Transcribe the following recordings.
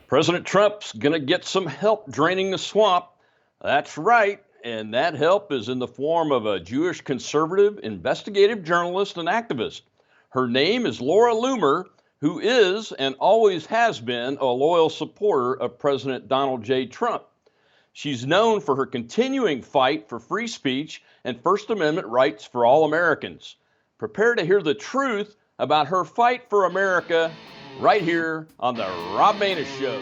President Trump's going to get some help draining the swamp. That's right. And that help is in the form of a Jewish conservative, investigative journalist and activist. Her name is Laura Loomer, who is and always has been a loyal supporter of President Donald J. Trump. She's known for her continuing fight for free speech and First Amendment rights for all Americans. Prepare to hear the truth about her fight for America right here on the Rob Maness Show.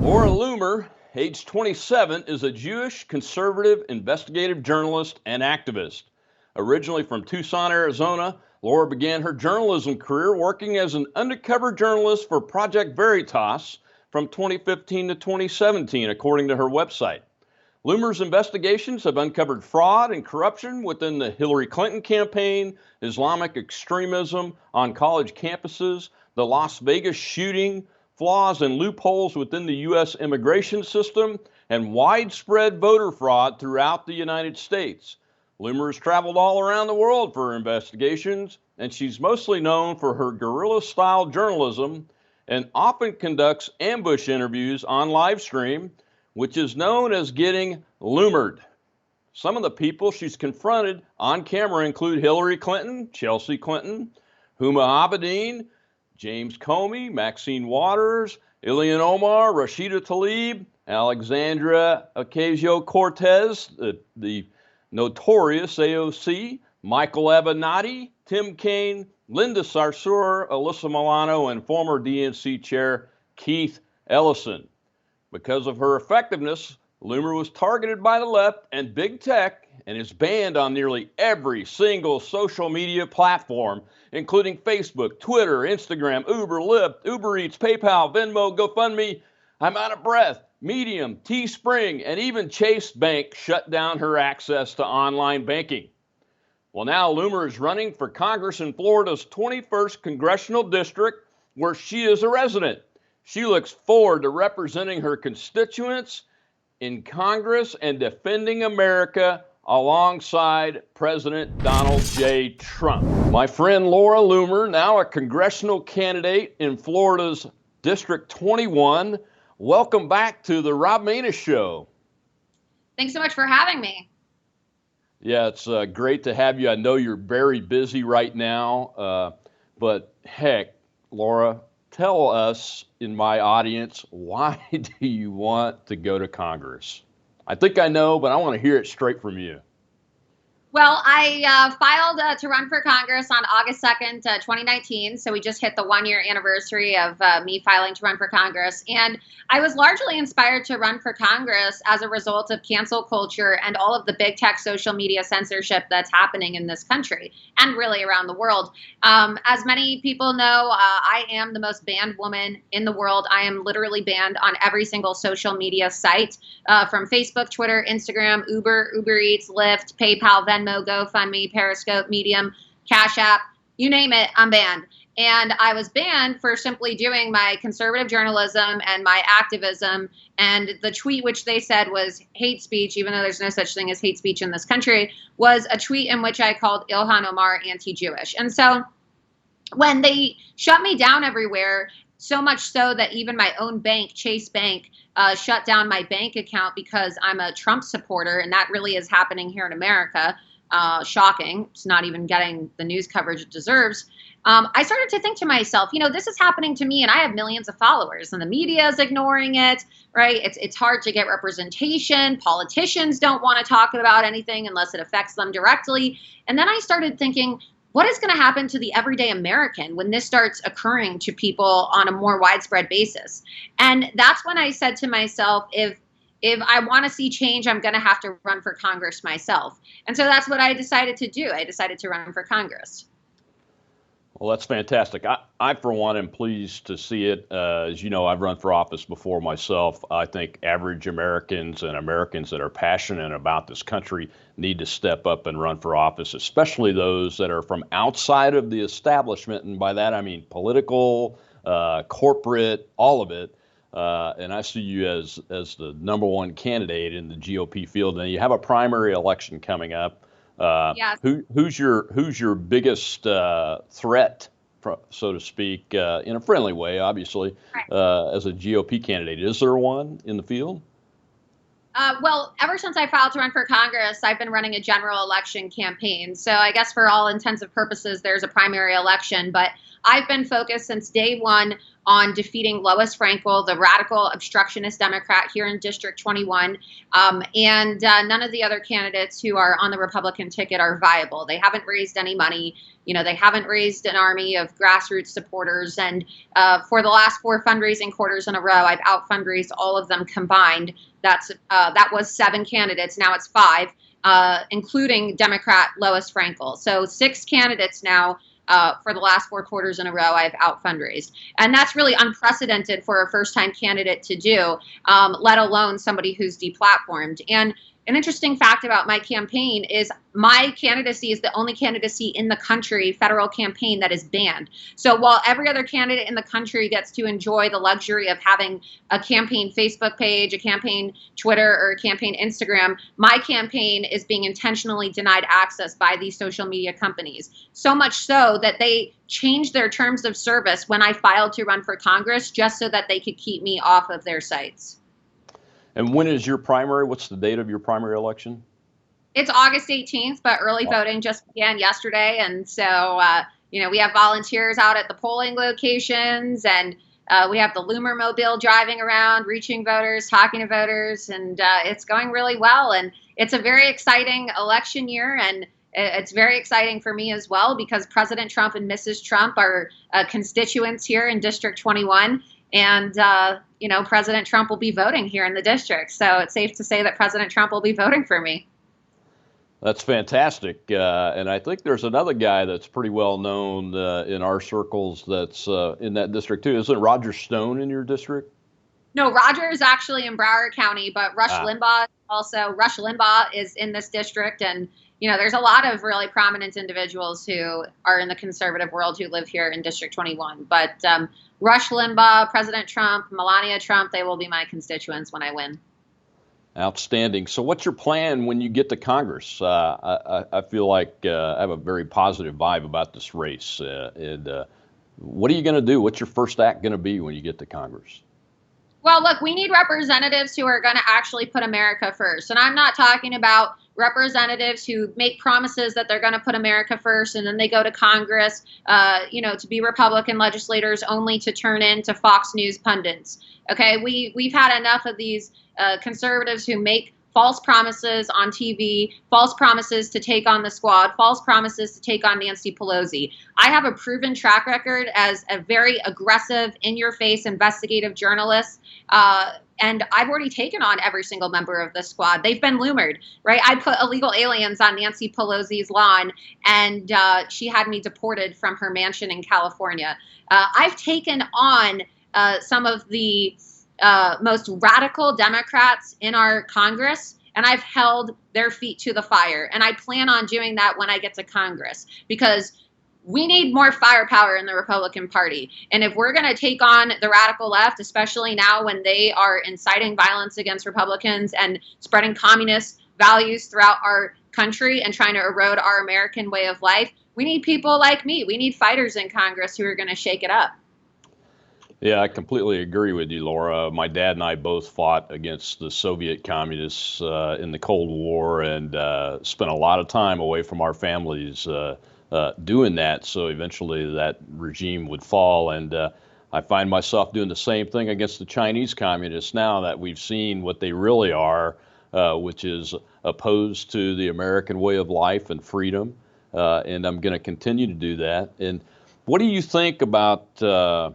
Laura Loomer, age 27, is a Jewish conservative investigative journalist and activist. Originally from Tucson, Arizona, Laura began her journalism career working as an undercover journalist for Project Veritas from 2015 to 2017, according to her website. Loomer's investigations have uncovered fraud and corruption within the Hillary Clinton campaign, Islamic extremism on college campuses, the Las Vegas shooting, flaws and loopholes within the U.S. immigration system, and widespread voter fraud throughout the United States. Loomer has traveled all around the world for her investigations, and she's mostly known for her guerrilla-style journalism and often conducts ambush interviews on live stream, which is known as getting Loomered. Some of the people she's confronted on camera include Hillary Clinton, Chelsea Clinton, Huma Abedin, James Comey, Maxine Waters, Ilhan Omar, Rashida Tlaib, Alexandria Ocasio-Cortez, the notorious AOC, Michael Avenatti, Tim Kaine, Linda Sarsour, Alyssa Milano, and former DNC chair Keith Ellison. Because of her effectiveness, Loomer was targeted by the left and big tech and is banned on nearly every single social media platform, including Facebook, Twitter, Instagram, Uber, Lyft, Uber Eats, PayPal, Venmo, GoFundMe. I'm out of breath. Medium, Teespring, and even Chase Bank shut down her access to online banking. Well, now Loomer is running for Congress in Florida's 21st Congressional District, where she is a resident. She looks forward to representing her constituents in Congress and defending America alongside President Donald J. Trump. My friend Laura Loomer, now a congressional candidate in Florida's District 21. Welcome back to the Rob Maness Show. Thanks so much for having me. Yeah, it's great to have you. I know you're very busy right now, but heck, Laura, tell us in my audience, why do you want to go to Congress? I think I know, but I want to hear it straight from you. Well, I filed to run for Congress on August 2nd, 2019. So we just hit the 1-year anniversary of me filing to run for Congress. And I was largely inspired to run for Congress as a result of cancel culture and all of the big tech social media censorship that's happening in this country and really around the world. As many people know, I am the most banned woman in the world. I am literally banned on every single social media site from Facebook, Twitter, Instagram, Uber Eats, Lyft, PayPal, Venmo, GoFundMe, Periscope, Medium, Cash App, you name it, I'm banned. And I was banned for simply doing my conservative journalism and my activism. And the tweet, which they said was hate speech, even though there's no such thing as hate speech in this country, was a tweet in which I called Ilhan Omar anti-Jewish. And so when they shut me down everywhere, so much so that even my own bank, Chase Bank, shut down my bank account because I'm a Trump supporter, and that really is happening here in America. Shocking. It's not even getting the news coverage it deserves. I started to think to myself, this is happening to me and I have millions of followers and the media is ignoring it, right? It's hard to get representation. Politicians don't want to talk about anything unless it affects them directly. And then I started thinking, what is going to happen to the everyday American when this starts occurring to people on a more widespread basis? And that's when I said to myself, if I want to see change, I'm going to have to run for Congress myself. And so that's what I decided to do. I decided to run for Congress. Well, that's fantastic. I for one, am pleased to see it. As you know, I've run for office before myself. I think average Americans and Americans that are passionate about this country need to step up and run for office, especially those that are from outside of the establishment. And by that, I mean political, corporate, all of it. And I see you as the number one candidate in the GOP field. And you have a primary election coming up. Yes. Who's your biggest threat, so to speak, in a friendly way, obviously, as a GOP candidate? Is there one in the field? Well, ever since I filed to run for Congress, I've been running a general election campaign. So I guess for all intents and purposes, there's a primary election. But I've been focused since day one on defeating Lois Frankel, the radical obstructionist Democrat here in District 21. And none of the other candidates who are on the Republican ticket are viable. They haven't raised any money. They haven't raised an army of grassroots supporters. And for the last 4 fundraising quarters in a row, I've out fundraised all of them combined. That was 7 candidates. Now it's 5, including Democrat Lois Frankel. So 6 candidates now. For the last 4 quarters in a row, I've out fundraised. And that's really unprecedented for a first-time candidate to do, let alone somebody who's deplatformed. And an interesting fact about my campaign is my candidacy is the only candidacy in the country, federal campaign, that is banned. So while every other candidate in the country gets to enjoy the luxury of having a campaign Facebook page, a campaign Twitter, or a campaign Instagram, my campaign is being intentionally denied access by these social media companies. So much so that they changed their terms of service when I filed to run for Congress just so that they could keep me off of their sites. And when is your primary? What's the date of your primary election? It's August 18th, but early voting just began yesterday. And so, we have volunteers out at the polling locations, and we have the Loomer mobile driving around, reaching voters, talking to voters, and it's going really well. And it's a very exciting election year, and it's very exciting for me as well because President Trump and Mrs. Trump are constituents here in District 21. And, President Trump will be voting here in the district. So it's safe to say that President Trump will be voting for me. That's fantastic. And I think there's another guy that's pretty well known in our circles that's in that district too. Isn't Roger Stone in your district? No, Roger is actually in Broward County, but Rush Limbaugh is in this district. And, there's a lot of really prominent individuals who are in the conservative world who live here in District 21. But Rush Limbaugh, President Trump, Melania Trump, they will be my constituents when I win. Outstanding. So what's your plan when you get to Congress? I feel like I have a very positive vibe about this race. What are you going to do? What's your first act going to be when you get to Congress? Well, look, we need representatives who are going to actually put America first. And I'm not talking about representatives who make promises that they're going to put America first and then they go to Congress, to be Republican legislators only to turn into Fox News pundits. Okay, we've had enough of these conservatives who make false promises on TV, false promises to take on the squad, false promises to take on Nancy Pelosi. I have a proven track record as a very aggressive, in-your-face investigative journalist. And I've already taken on every single member of the squad. They've been Loomered, right? I put illegal aliens on Nancy Pelosi's lawn, and she had me deported from her mansion in California. I've taken on some of the most radical Democrats in our Congress, and I've held their feet to the fire. And I plan on doing that when I get to Congress, because we need more firepower in the Republican Party. And if we're going to take on the radical left, especially now when they are inciting violence against Republicans and spreading communist values throughout our country and trying to erode our American way of life, we need people like me. We need fighters in Congress who are going to shake it up. Yeah, I completely agree with you, Laura. My dad and I both fought against the Soviet communists in the Cold War and spent a lot of time away from our families doing that. So eventually that regime would fall. And I find myself doing the same thing against the Chinese communists now that we've seen what they really are, which is opposed to the American way of life and freedom. And I'm going to continue to do that. And what do you think about the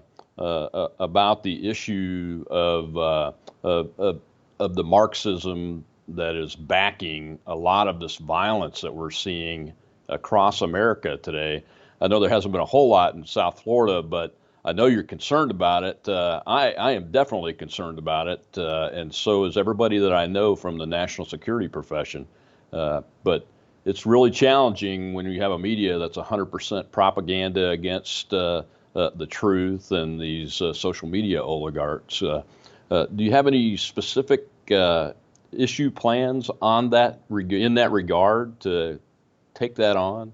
issue of the Marxism that is backing a lot of this violence that we're seeing across America today? I know there hasn't been a whole lot in South Florida, but I know you're concerned about it. I am definitely concerned about it, and so is everybody that I know from the national security profession. But it's really challenging when you have a media that's 100% propaganda against the truth and these social media oligarchs. Do you have any specific issue plans on that in that regard to take that on?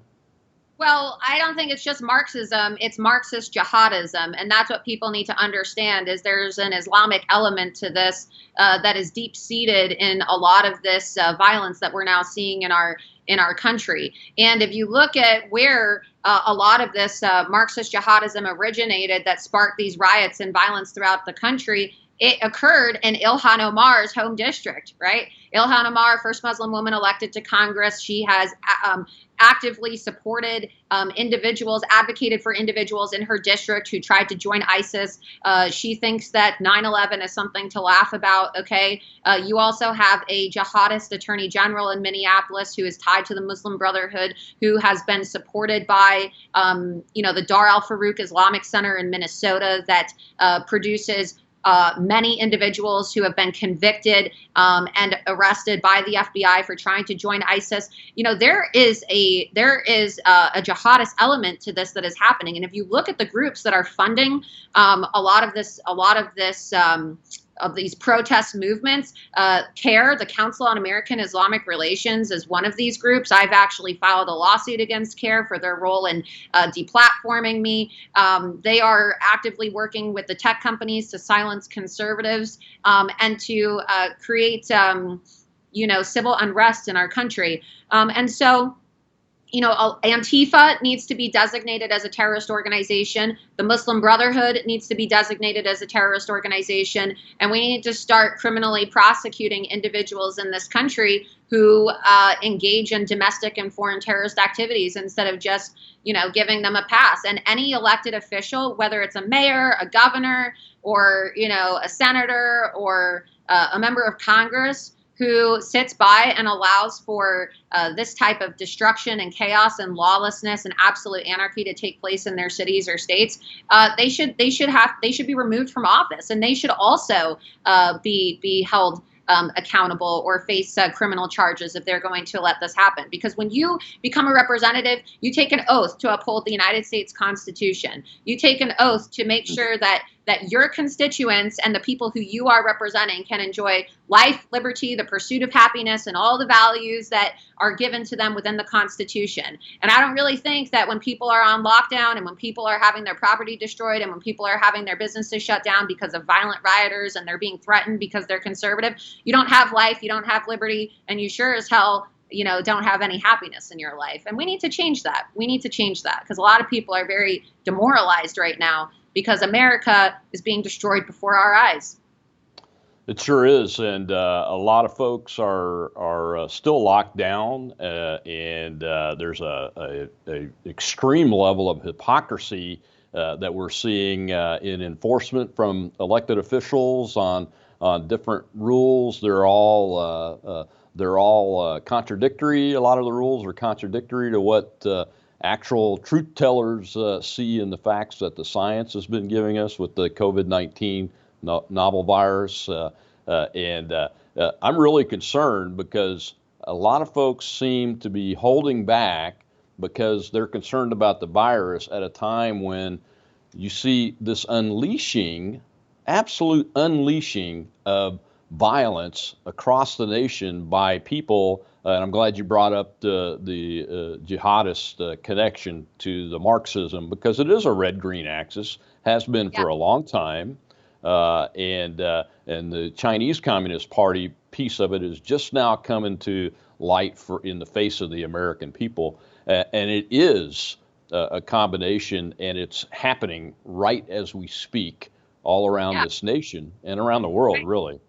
Well, I don't think it's just Marxism, it's Marxist jihadism. And that's what people need to understand is there's an Islamic element to this that is deep seated in a lot of this violence that we're now seeing in our country. And if you look at where a lot of this Marxist jihadism originated that sparked these riots and violence throughout the country, it occurred in Ilhan Omar's home district, right? Ilhan Omar, first Muslim woman elected to Congress. She has actively supported individuals, advocated for individuals in her district who tried to join ISIS. She thinks that 9/11 is something to laugh about, okay? You also have a jihadist attorney general in Minneapolis who is tied to the Muslim Brotherhood, who has been supported by, the Dar al-Farouk Islamic Center in Minnesota that produces many individuals who have been convicted and arrested by the FBI for trying to join ISIS. There is a jihadist element to this that is happening. And if you look at the groups that are funding a lot of these protest movements, CARE, the Council on American Islamic Relations, is one of these groups. I've actually filed a lawsuit against CARE for their role in deplatforming me. They are actively working with the tech companies to silence conservatives and to create, civil unrest in our country. And so, Antifa needs to be designated as a terrorist organization. The Muslim Brotherhood needs to be designated as a terrorist organization. And we need to start criminally prosecuting individuals in this country who engage in domestic and foreign terrorist activities instead of just, giving them a pass. And any elected official, whether it's a mayor, a governor, or, a senator or a member of Congress, who sits by and allows for this type of destruction and chaos and lawlessness and absolute anarchy to take place in their cities or states, they should be removed from office, and they should also be held accountable or face criminal charges if they're going to let this happen. Because when you become a representative, you take an oath to uphold the United States Constitution. You take an oath to make sure that your constituents and the people who you are representing can enjoy life, liberty, the pursuit of happiness, and all the values that are given to them within the Constitution. And I don't really think that when people are on lockdown and when people are having their property destroyed and when people are having their businesses shut down because of violent rioters and they're being threatened because they're conservative, you don't have life, you don't have liberty, and you sure as hell don't have any happiness in your life. And we need to change that. We need to change that because a lot of people are very demoralized right now because America is being destroyed before our eyes. It sure is, and a lot of folks are still locked down, and there's a extreme level of hypocrisy that we're seeing in enforcement from elected officials on different rules. They're all contradictory. A lot of the rules are contradictory to what actual truth tellers see in the facts that the science has been giving us with the COVID-19 novel virus. And I'm really concerned because a lot of folks seem to be holding back because they're concerned about the virus at a time when you see this absolute unleashing of violence across the nation by people. And I'm glad you brought up the jihadist connection to the Marxism, because it is a red-green axis, has been for a long time. And the Chinese Communist Party piece of it is just now coming to light in the face of the American people. And it is a combination, and it's happening right as we speak all around this nation and around the world, really.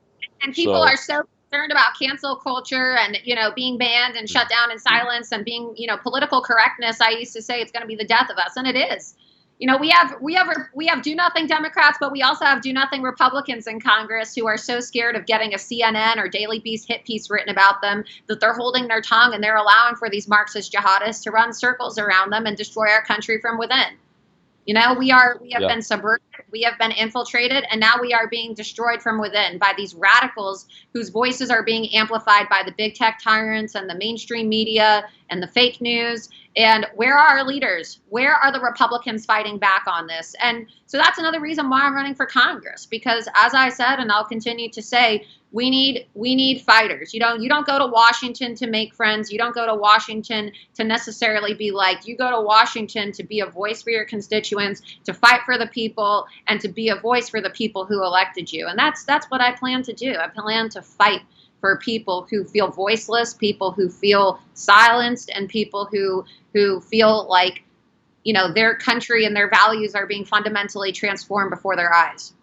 And people are so concerned about cancel culture and, being banned and shut down and silenced and being, political correctness. I used to say it's going to be the death of us, and it is. We have do nothing Democrats, but we also have do nothing Republicans in Congress who are so scared of getting a CNN or Daily Beast hit piece written about them that they're holding their tongue and they're allowing for these Marxist jihadists to run circles around them and destroy our country from within. We have been subverted, we have been infiltrated, and now we are being destroyed from within by these radicals whose voices are being amplified by the big tech tyrants and the mainstream media and the fake news. And where are our leaders? Where are the Republicans fighting back on this? And so that's another reason why I'm running for Congress, because as I said, and I'll continue to say, we need fighters. You don't go to Washington to make friends. You don't go to Washington to necessarily be liked. You go to Washington to be a voice for your constituents, to fight for the people, and to be a voice for the people who elected you. And that's what I plan to do. I plan to fight for people who feel voiceless, people who feel silenced, and people who feel like, their country and their values are being fundamentally transformed before their eyes.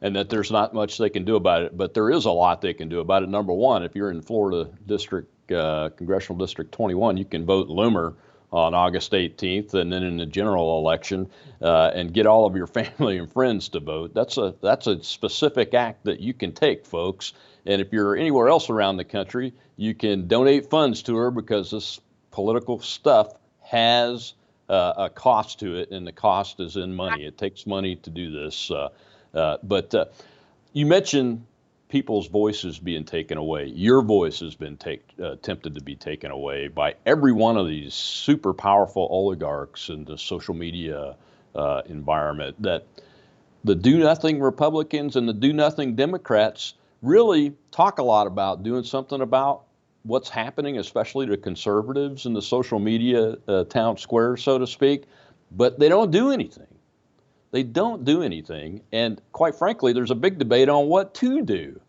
And that there's not much they can do about it, but there is a lot they can do about it. Number one, if you're in Florida District, Congressional District 21, you can vote Loomer on August 18th, and then in the general election, and get all of your family and friends to vote. That's a specific act that you can take, folks. And if you're anywhere else around the country, you can donate funds to her, because this political stuff has a cost to it, and the cost is in money. It takes money to do this. But you mentioned people's voices being taken away. Your voice has been attempted to be taken away by every one of these super powerful oligarchs in the social media environment. That the do-nothing Republicans and the do-nothing Democrats really talk a lot about doing something about what's happening, especially to conservatives in the social media town square, so to speak, but they don't do anything. They don't do anything. And quite frankly, there's a big debate on what to do.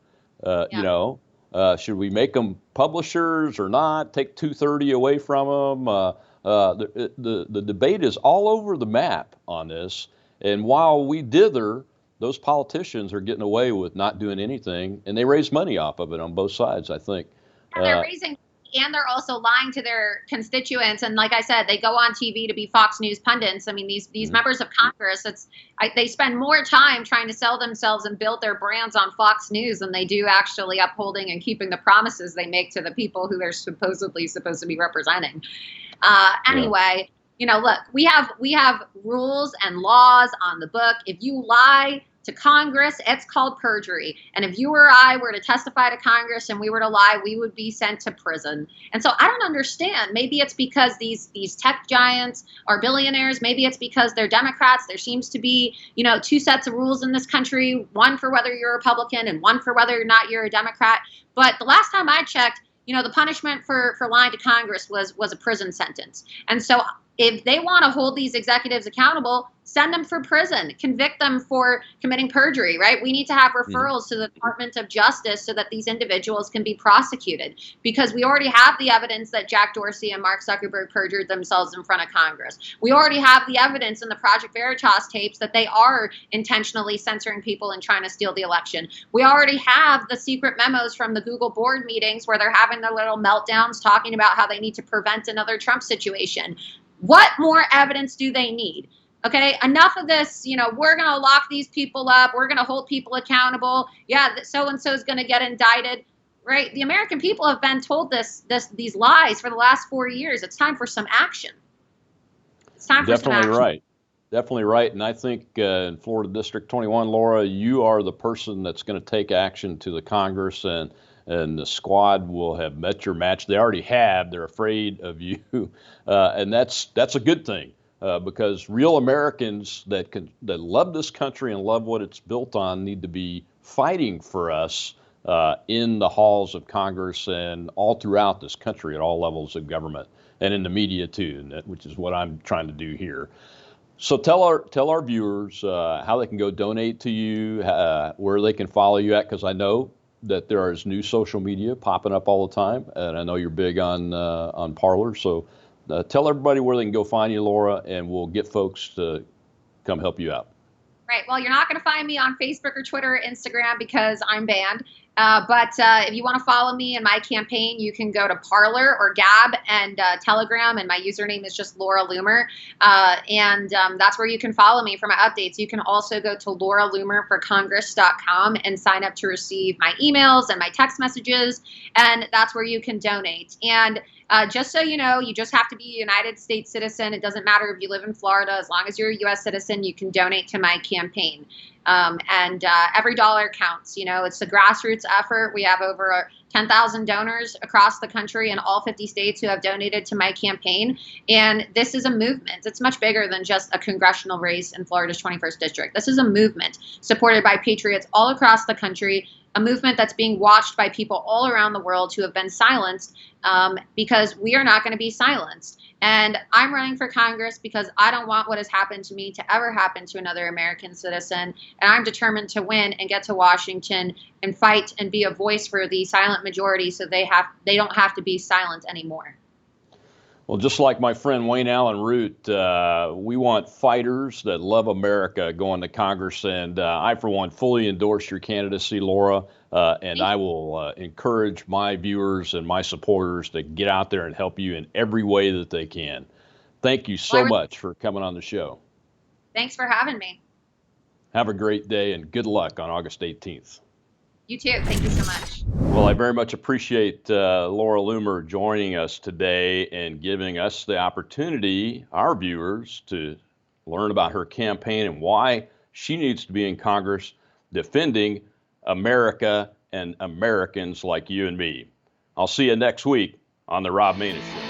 Should we make them publishers or not? Take 230 away from them? The debate is all over the map on this. And while we dither, those politicians are getting away with not doing anything, and they raise money off of it on both sides, I think. And they're raising, and they're also lying to their constituents. And like I said, they go on TV to be Fox News pundits. I mean, these members of Congress, they spend more time trying to sell themselves and build their brands on Fox News than they do actually upholding and keeping the promises they make to the people who they're supposedly supposed to be representing. Anyway, look, we have rules and laws on the book. If you lie to Congress, it's called perjury. And if you or I were to testify to Congress and we were to lie, we would be sent to prison. And so I don't understand. Maybe it's because these tech giants are billionaires. Maybe it's because they're Democrats. There seems to be, two sets of rules in this country, one for whether you're a Republican and one for whether or not you're a Democrat. But the last time I checked, the punishment for lying to Congress was a prison sentence. And so if they want to hold these executives accountable, send them for prison, convict them for committing perjury, right? We need to have referrals to the Department of Justice so that these individuals can be prosecuted, because we already have the evidence that Jack Dorsey and Mark Zuckerberg perjured themselves in front of Congress. We already have the evidence in the Project Veritas tapes that they are intentionally censoring people and trying to steal the election. We already have the secret memos from the Google board meetings where they're having their little meltdowns talking about how they need to prevent another Trump situation. What more evidence do they need? Okay, enough of this, we're going to lock these people up. We're going to hold people accountable. Yeah, so-and-so is going to get indicted, right? The American people have been told these lies for the last 4 years. It's time for some action. It's time for some action. Definitely right. And I think in Florida District 21, Laura, you are the person that's going to take action to the Congress, and the squad will have met your match. They already have. They're afraid of you. And that's a good thing. Because real Americans that love this country and love what it's built on need to be fighting for us in the halls of Congress and all throughout this country at all levels of government, and in the media too, which is what I'm trying to do here. So tell our viewers how they can go donate to you, where they can follow you at, because I know that there is new social media popping up all the time, and I know you're big on Parler. So tell everybody where they can go find you, Laura, and we'll get folks to come help you out. Right. Well, you're not going to find me on Facebook or Twitter or Instagram because I'm banned. But if you want to follow me in my campaign, you can go to Parler or Gab and Telegram, and my username is just Laura Loomer. And that's where you can follow me for my updates. You can also go to lauraloomerforcongress.com and sign up to receive my emails and my text messages, and that's where you can donate. And Just so you know, you just have to be a United States citizen. It doesn't matter if you live in Florida. As long as you're a U.S. citizen, you can donate to my campaign. And every dollar counts. You know, it's a grassroots effort. We have over 10,000 donors across the country in all 50 states who have donated to my campaign. And this is a movement. It's much bigger than just a congressional race in Florida's 21st district. This is a movement supported by patriots all across the country, a movement that's being watched by people all around the world who have been silenced because we are not going to be silenced. And I'm running for Congress because I don't want what has happened to me to ever happen to another American citizen. And I'm determined to win and get to Washington and fight and be a voice for the silent majority so they don't have to be silent anymore. Well, just like my friend Wayne Allen Root, we want fighters that love America going to Congress, and I, for one, fully endorse your candidacy, Laura, and I will encourage my viewers and my supporters to get out there and help you in every way that they can. Thank you so much for coming on the show. Thanks for having me. Have a great day, and good luck on August 18th. You too. Thank you so much. Well, I very much appreciate Laura Loomer joining us today and giving us the opportunity, our viewers, to learn about her campaign and why she needs to be in Congress defending America and Americans like you and me. I'll see you next week on The Rob Maness Show.